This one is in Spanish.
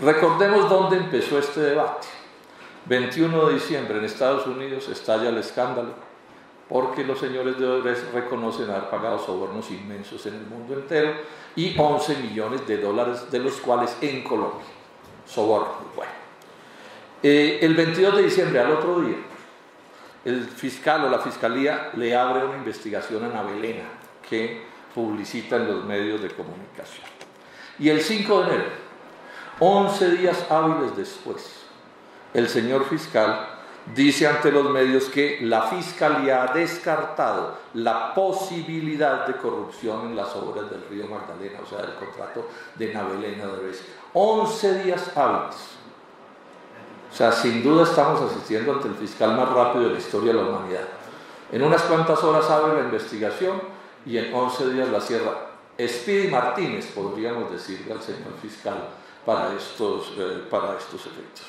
Recordemos dónde empezó este debate. 21 de diciembre en Estados Unidos estalla el escándalo porque los señores de Odebrecht reconocen haber pagado sobornos inmensos en el mundo entero y 11 millones de dólares, de los cuales en Colombia. Sobornos. Bueno. El 22 de diciembre, al otro día, el fiscal o la fiscalía le abre una investigación a Ana Belena, que publicita en los medios de comunicación. Y el 5 de enero, 11 días hábiles después, el señor fiscal dice ante los medios que la fiscalía ha descartado la posibilidad de corrupción en las obras del Río Magdalena, o sea, del contrato de Ana Belena Odebrecht. 11 días hábiles. O sea, sin duda estamos asistiendo ante el fiscal más rápido de la historia de la humanidad. En unas cuantas horas abre la investigación y en 11 días la cierra. Speedy Martínez, podríamos decirle al señor fiscal, para estos efectos.